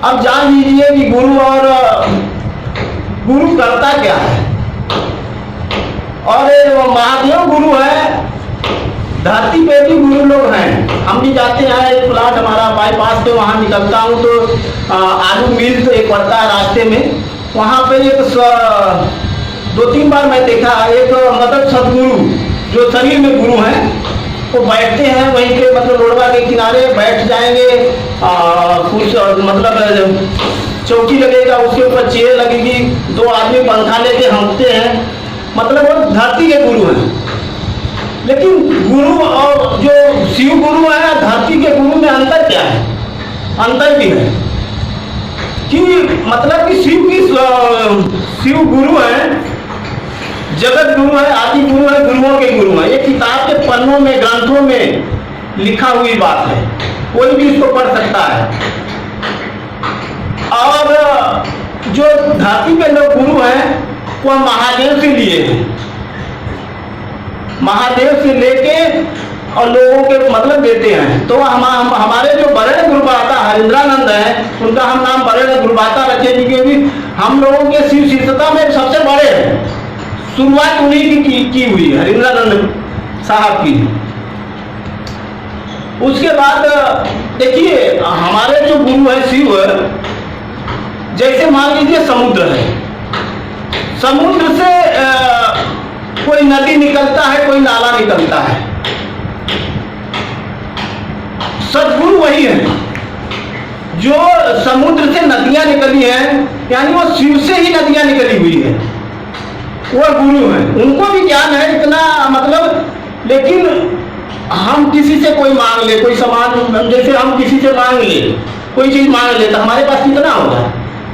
अब जान लीजिए कि गुरु और गुरु करता क्या है। और महादेव गुरु है, धरती पे भी गुरु लोग हैं। हम भी जाते हैं, एक प्लाट हमारा बाईपास पे, वहाँ निकलता हूँ तो आलू मिल तो एक पड़ता है रास्ते में, वहाँ पे एक 2-3 बार मैं देखा, एक मतलब सदगुरु जो शरीर में गुरु हैं वो बैठते हैं वहीं पे, मतलब रोडवा के किनारे बैठ जाएंगे, कुछ मतलब चौकी लगेगा, उसके ऊपर चेयर लगेगी, 2 आदमी पंखा लेके हंसते हैं, मतलब वो धरती के गुरु हैं। लेकिन गुरु और जो शिव गुरु है, धरती के गुरु में अंतर क्या है? अंतर भी है कि मतलब कि शिव गुरु है, जगत गुरु है, आदि गुरु है, गुरुओं के गुरु है। ये किताब के पन्नों में, ग्रंथों में लिखा हुई बात है, कोई भी इसको पढ़ सकता है। और जो धरती पे लोग गुरु हैं वो महादेव से लिए हैं, महादेव से लेके और लोगों के मतलब देते हैं। तो हमारे जो वरेण्य गुरुमाता हरिंद्रानंद है, उनका हम नाम वरेण्य गुरुमाता रखे क्योंकि हम लोगों के शिव शिष्यता में सबसे बड़े हैं। शुरुआत उन्हीं की हुई है, हरिंद्रानंद साहब की। उसके बाद देखिए हमारे जो गुरु है शिव, जैसे मान लीजिए समुद्र है, समुद्र से कोई नदी निकलता है, कोई नाला निकलता है, सदगुरु वही है। जो समुद्र से नदियां निकली हैं, यानी वो शिव से ही नदियां निकली हुई है, वो गुरु है। उनको भी ज्ञान है इतना, मतलब लेकिन हम किसी से कोई मांग ले, कोई सामान, जैसे हम किसी से मांग ले, कोई चीज मांग ले तो हमारे पास कितना होगा,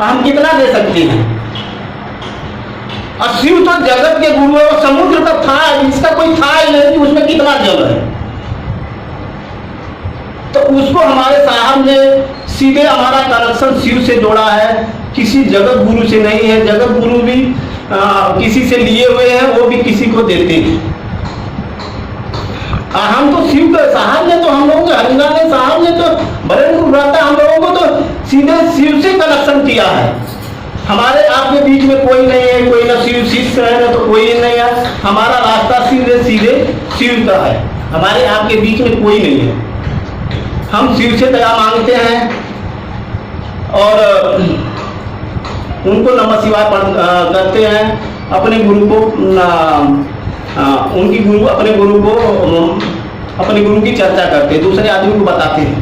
हम कितना दे सकते हैं। और शिव तो जगत के गुरु है, वो समुद्र तक था, इसका कोई था ही नहीं कि उसमें कितना जल है। तो उसको हमारे साहब ने सीधे हमारा कनेक्शन शिव से जोड़ा है, किसी जगत गुरु से नहीं है। जगत गुरु भी किसी से लिए हुए हैं, वो भी किसी को देते हैं। हम तो शिव के साहब ने, तो हम लोगों के हरिंद्रानंद साहब ने तो वरेण्य गुरुमाता हम लोगों को तो सीधे शिव से कनेक्शन किया है। हमारे आपके बीच में कोई नहीं है, कोई ना शिव शिष्य है ना तो कोई नहीं है। हमारा रास्ता सीधे सीधे शिव का है, हमारे आपके बीच में कोई नहीं है। हम शिव से दया मांगते हैं और उनको नमः शिवाय करते हैं। अपने गुरु को उनकी गुरु, अपने गुरु को, अपने गुरु की चर्चा करते हैं, दूसरे आदमी को बताते हैं।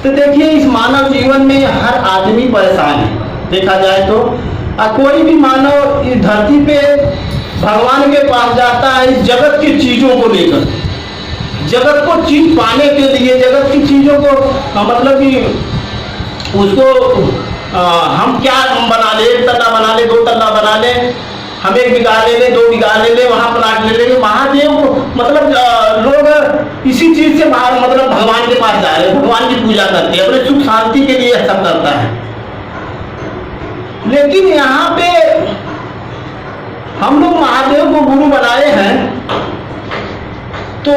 तो देखिए इस मानव जीवन में हर आदमी परेशान है, देखा जाए तो। कोई भी मानव इस धरती पे भगवान के पास जाता है इस जगत की चीजों को लेकर, जगत को चीज पाने के लिए, जगत की चीजों को मतलब कि उसको हम क्या बना ले, 1 तल्ला बना ले, 2 तल्ला बना ले, हम 1 बीघा ले ले, 2 बीघा ले ले, वहां प्लाट ले ले। महादेव मतलब लोग इसी चीज से बाहर मतलब भगवान के पास जा रहे हैं, भगवान की पूजा करते हैं, अपने सुख शांति के लिए सब करता है। लेकिन यहाँ पे हम लोग महादेव को गुरु बनाए हैं, तो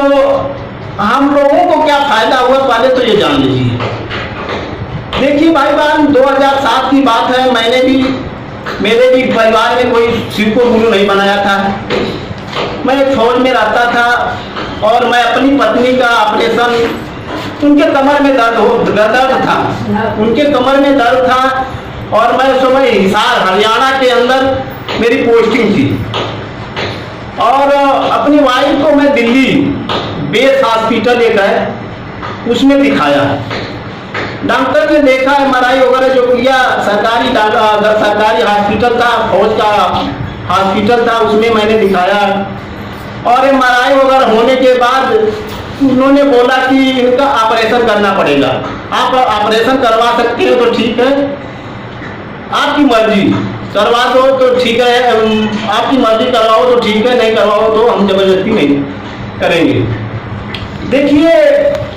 हम लोगों को क्या फायदा हुआ पहले तो ये जान लीजिए। देखिए भाई बहन, 2007 की बात है, मैंने भी, मेरे भी परिवार में कोई शिव को गुरु नहीं बनाया था। मैं एक फौज में रहता था और मैं अपनी पत्नी का ऑपरेशन, उनके कमर में दर्द था, उनके कमर में दर्द था और मैं उस समय हिसार हरियाणा के अंदर मेरी पोस्टिंग थी और अपनी वाइफ को मैं दिल्ली बेस हॉस्पिटल एक है उसमें दिखाया। डॉक्टर ने देखा, MRI वगैरह जो किया, सरकारी सरकारी हॉस्पिटल था, फौज का हॉस्पिटल था, उसमें मैंने दिखाया। और MRI वगैरह होने के बाद उन्होंने बोला कि इनका ऑपरेशन करना पड़ेगा। आप ऑपरेशन करवा सकते हो तो ठीक है, आपकी मर्जी, करवा दो तो ठीक है, आपकी मर्जी करवाओ तो ठीक है, नहीं करवाओ तो हम जबरदस्ती नहीं करेंगे। देखिए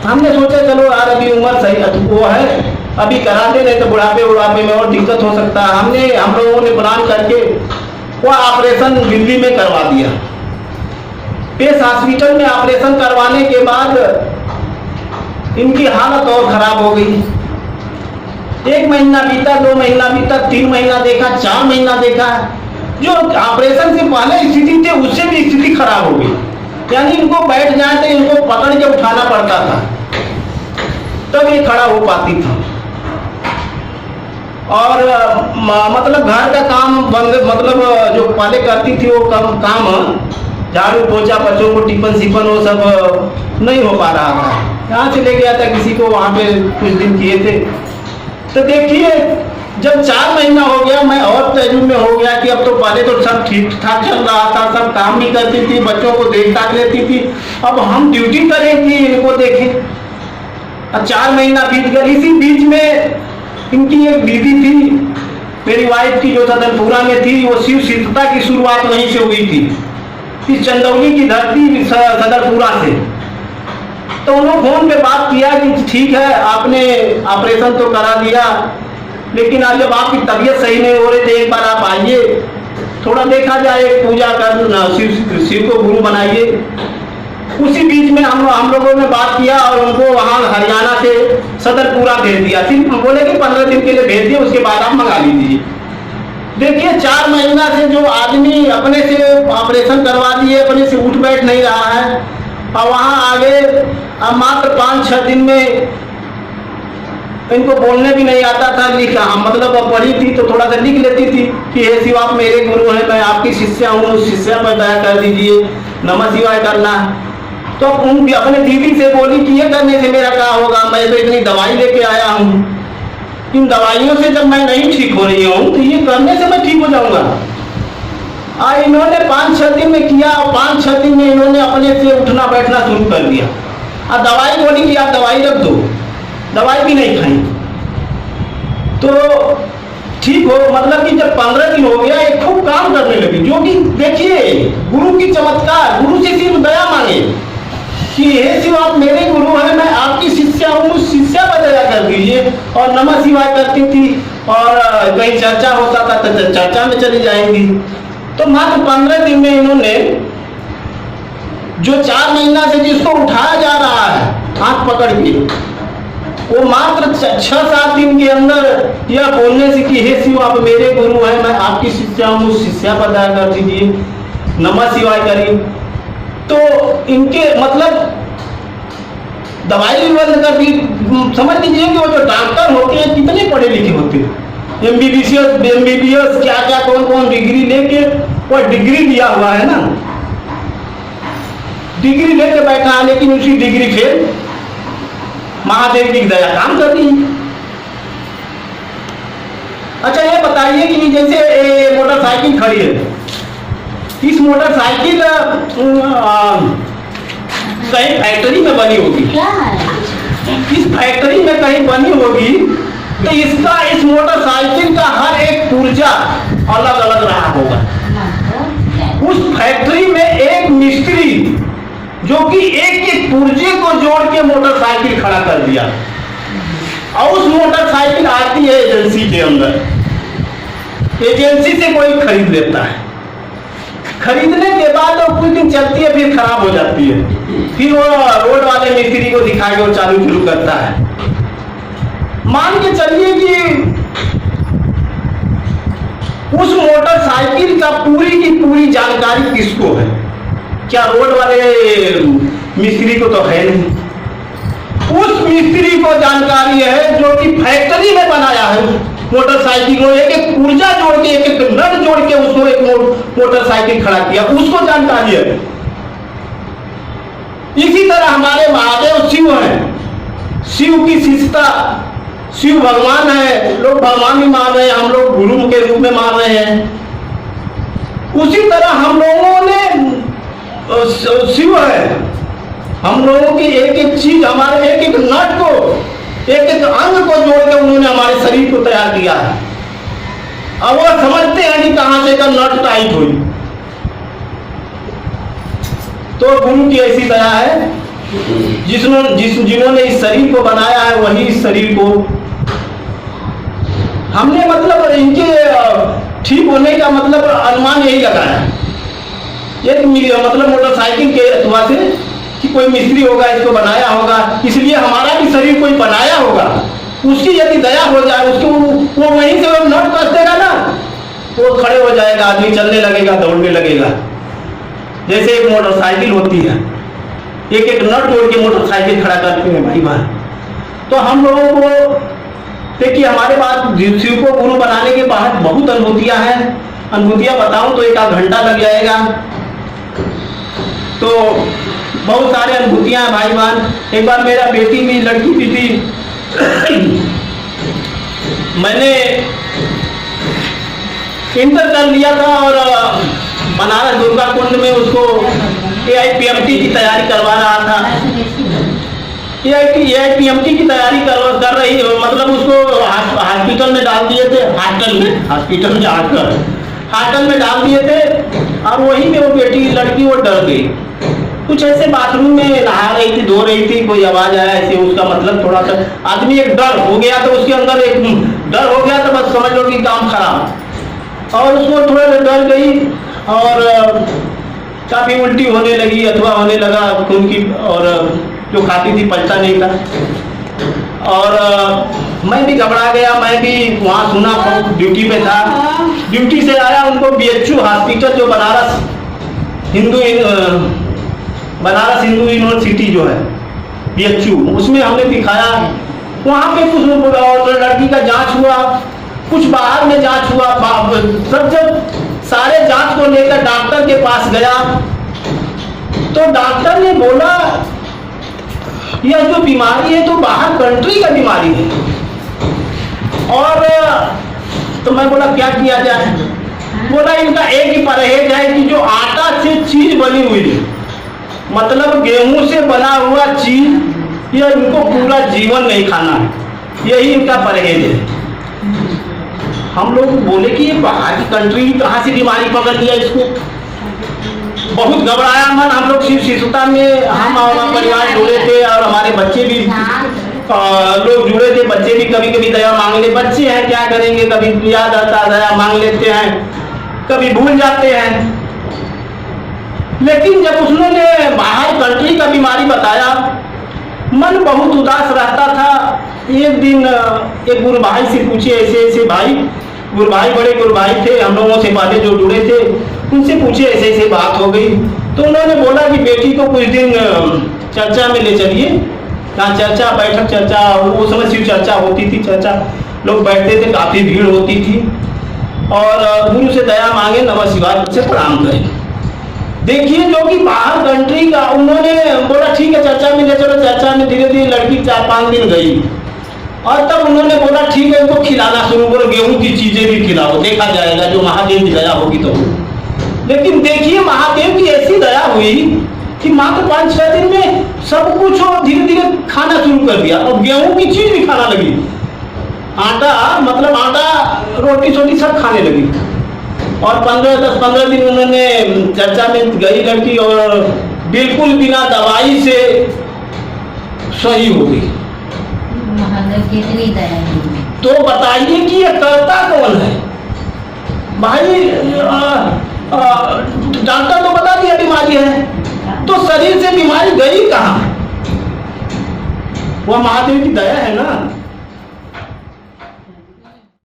हमने सोचा चलो यार अभी उम्र सही वो है, अभी करा दे, नहीं तो बुढ़ापे में और दिक्कत हो सकता है। हम लोगों ने प्लान करके वो ऑपरेशन दिल्ली में करवा दिया। पेश हॉस्पिटल में ऑपरेशन करवाने के बाद इनकी हालत और खराब हो गई। 1 महीना बीता, 2 महीना बीता, 3 महीना देखा, 4 महीना देखा। जो ऑपरेशन से पहले स्थिति थी उससे भी स्थिति खराब हो गई। यानी इनको बैठ जाए तो इनको पकड़ के उठाना पड़ता था, तब ये खड़ा हो पाती थी। और मतलब घर का काम बंद, मतलब जो पहले करती थी वो काम झाड़ू पोछा, बच्चों को टिफिन सिफन, वो सब नहीं हो पा रहा था। यहाँ से ले गया था किसी को, वहाँ पे कुछ दिन किए थे। तो देखिए जब 4 महीना हो गया, मैं और तजुर्बे में हो गया कि अब तो पहले तो सब ठीक ठाक चल रहा था, सब काम भी करती थी, बच्चों को देख दाख लेती थी, अब हम ड्यूटी करें कि इनको देखें। अब 4 महीना बीत गया। इसी बीच में इनकी एक दीदी थी, मेरी वाइफ की, जो सदरपुरा में थी, वो शिव सिद्धता की शुरुआत वहीं से हुई थी, इस चंदौली की धरती सदरपुरा से। तो उन्होंने फोन पे बात किया कि ठीक है आपने ऑपरेशन तो करा दिया, लेकिन आज जब आपकी तबीयत सही नहीं हो रही तो एक बार आप आइए, थोड़ा देखा जाए, पूजा कर शिव को गुरु बनाइए। उसी बीच में हम लोगों ने बात किया और उनको वहाँ हरियाणा से सदरपुरा भेज दिया। सिर्फ बोले कि 15 दिन के लिए भेज दिए, उसके बाद आप मंगा लीजिए। देखिए 4 महीना से जो आदमी अपने से ऑपरेशन करवा दिए, अपने से उठ बैठ नहीं रहा है, और वहाँ आगे अब मात्र 5-6 दिन में इनको बोलने भी नहीं आता था, लिखा मतलब पढ़ी थी तो थोड़ा सा लिख लेती थी कि हे शिव आप मेरे गुरु हैं, मैं आपकी शिष्या हूँ, उस शिष्या पर दया कर दीजिए, नमः शिवाय करना। तो उन भी अपने दीदी से बोली कि ये करने से मेरा क्या होगा, मैं तो इतनी दवाई लेके आया हूँ, इन दवाइयों से जब मैं नहीं ठीक हो रही हूँ तो ये करने से मैं ठीक हो जाऊंगा। इन्होंने 5-6 दिन में किया और 5-6 दिन में इन्होंने अपने से उठना बैठना शुरू कर दिया। और दवाई बोली कि आप दवाई रख दो, दवाई भी नहीं खाई तो ठीक हो। मतलब कि जब 15 दिन हो गया एक खूब काम करने लगी, जो कि देखिए गुरु की चमत्कार, गुरु से सिर्फ दया मांगे कि हे शिव आप मेरे गुरु हैं, मैं आपकी शिष्या हूँ, उस शिष्या पर दया कर दीजिए। और नमः शिवाय करती थी, और कहीं चर्चा होता था तो चर्चा में चली जाएंगी। तो मात्र 15 दिन में इन्होंने जो 4 महीना से जिसको उठाया जा रहा है हाथ पकड़ के, वो मात्र 6-7 दिन के अंदर यह बोलने से कि हे शिव आप मेरे गुरु हैं, मैं आपकी शिष्या हूँ, उस शिष्या पर दया कर दीजिए, नमः शिवाय करिए। तो इनके मतलब दवाई भी बंद कर दी। समझ लीजिए कि वो जो डॉक्टर होते हैं कितने पढ़े लिखे होते हैं, एमबीबीएस क्या क्या कौन कौन डिग्री लेके, वो डिग्री लिया हुआ है ना, डिग्री लेके बैठा है, लेकिन उसकी डिग्री फेल। महादेव की दया काम कर दी। अच्छा ये बताइए कि जैसे मोटरसाइकिल खड़ी है, इस मोटरसाइकिल कहीं फैक्ट्री में बनी होगी, इस फैक्ट्री में कहीं बनी होगी, तो इस मोटरसाइकिल का हर एक पुर्जा अलग अलग रहा होगा। उस फैक्ट्री में एक मिस्त्री जो कि एक पुर्जे को जोड़ के मोटरसाइकिल खड़ा कर दिया, और उस मोटरसाइकिल आती है एजेंसी के अंदर, एजेंसी से कोई खरीद लेता है, खरीदने के बाद वो कुछ दिन चलती है फिर खराब हो जाती है, फिर वो रोड वाले मिस्त्री को दिखा के वो चालू शुरू करता है। मान के चलिए कि उस मोटरसाइकिल का पूरी की पूरी जानकारी किसको है? क्या रोड वाले मिस्त्री को तो है नहीं, उस मिस्त्री को जानकारी है जो कि फैक्ट्री में बनाया है मोटरसाइकिल को, एक एक पुर्जा जोड़ के, एक एक नट जोड़ के उसको एक मोटरसाइकिल खड़ा किया, उसको जानकारी है। इसी तरह हमारे महादेव शिव हैं, शिव की शिष्यता, शिव भगवान है, लोग भगवान भी मान रहे हैं, हम लोग गुरु के रूप में मान रहे हैं। उसी तरह हम लोगों ने शिव है, हम लोगों की एक एक चीज, हमारे एक एक नट को, एक एक अंग को जोड़ के उन्होंने हमारे शरीर को तैयार किया है। अब वो समझते हैं कि कहां से का नट टाइट हुई। तो गुरु की ऐसी दया है, जिन्होंने इस शरीर को बनाया है वही इस शरीर को, हमने मतलब इनके ठीक होने का मतलब अनुमान यही लगाया, एक मतलब मोटरसाइकिल के अथवा से कि कोई मिस्त्री होगा इसको बनाया होगा, इसलिए हमारा भी शरीर कोई बनाया होगा उसकी यदि दया हो जाए, उसको वो वहीं से वो नट कस देगा ना, वो खड़े हो जाएगा, आदमी चलने लगेगा, दौड़ने लगेगा। जैसे एक मोटरसाइकिल होती है, एक एक नट जोड़ के मोटरसाइकिल खड़ा करते हैं भाई बहन। तो हम लोगों को देखिए, हमारे पास शिव को गुरु बनाने के बाद बहुत अनुभूतियां हैं। अनुभूतियां बताऊं तो एक आध घंटा लग जाएगा। तो बहुत सारे अनुभूतियां हैं भाई बहन। एक बार मेरा बेटी भी, लड़की भी थी, मैंने इंटर कर लिया था और बनारस दुर्गा कुंड में उसको AIPMT की तैयारी करवा रहा था। AIPMT की तैयारी कर रही, मतलब उसको हॉस्पिटल में डाल दिए थे, हॉस्टल में डाल दिए थे। और वहीं में वो बेटी, लड़की, वो डर गई। कुछ ऐसे बाथरूम में नहा रही थी, धो रही थी, कोई आवाज आया ऐसे, उसका मतलब थोड़ा सा आदमी एक डर हो गया, तो उसके अंदर एक डर हो गया, तो बस समझ लो कि काम खराब। और उसको थोड़ा डर गई और काफी उल्टी होने लगी, अथवा होने लगा खून की, और जो खाती थी पचता नहीं था। और मैं भी घबरा गया, मैं भी वहाँ सुना, ड्यूटी पे था, ड्यूटी से आया, उनको BHU हॉस्पिटल जो बनारस हिंदू यूनिवर्सिटी जो है BHU, उसमें हमने दिखाया। वहाँ पे कुछ और लड़की का जांच हुआ, कुछ बाहर में जांच हुआ। सब जब सारे जांच को लेकर डॉक्टर के पास गया, तो डॉक्टर ने बोला यह जो बीमारी है तो बाहर कंट्री का बीमारी है। और तो मैं बोला क्या किया जाए? बोला इनका एक ही परहेज है कि जो आटा से चीज बनी हुई है, मतलब गेहूं से बना हुआ चीज, यह इनको पूरा जीवन नहीं खाना है, यही इनका परहेज है। हम लोग बोले कि ये बाहर की कंट्री कहाँ से बीमारी पकड़ लिया इसको। बहुत घबराया मन। हम लोग शिव शिशुता में हम और परिवार जुड़े थे, और हमारे बच्चे भी लोग जुड़े थे। बच्चे भी कभी कभी दया मांग ले, बच्चे हैं क्या करेंगे, कभी याद आता दया मांग लेते हैं, कभी भूल जाते हैं। लेकिन जब उसने बाहर कंट्री का बीमारी बताया, मन बहुत उदास रहता था। एक दिन एक गुरु भाई से पूछे, ऐसे ऐसे भाई, गुरु भाई बड़े गुरु भाई थे, हम लोगों से पहले जो जुड़े थे, उनसे पूछे ऐसे ऐसे बात हो गई। तो उन्होंने बोला कि बेटी को कुछ दिन चर्चा में ले चलिए। यहाँ चर्चा, बैठक चर्चा, वो समय शिव चर्चा होती थी, चर्चा लोग बैठते थे, काफी भीड़ होती थी। और गुरु से दया मांगे, नमः शिवाय से प्रणाम करें। देखिए जो कि बाहर कंट्री का, उन्होंने बोला ठीक है चर्चा में ले चलो। चर्चा में धीरे धीरे लड़की 4-5 दिन गई, और तब उन्होंने बोला ठीक है इनको खिलाना शुरू करो, गेहूं की चीजें भी खिलाओ, देखा जाएगा जो महादेव की दया होगी तो। लेकिन देखिए महादेव की ऐसी दया हुई कि मात्र 5-6 दिन में सब कुछ और धीरे धीरे खाना शुरू कर दिया, और गेहूं की चीज भी खाना लगी। आटा, मतलब आटा, रोटी छोटी सब खाने लगी। और 10-15 दिन उन्होंने चर्चा में गई लड़की, और बिल्कुल बिना दवाई से सही हो गई। कितनी दया है। तो बताइए कि ये करता कौन है भाई? डॉक्टर तो बता दिया बीमारी है, तो शरीर से बीमारी गई कहाँ? वह महादेव की दया है ना।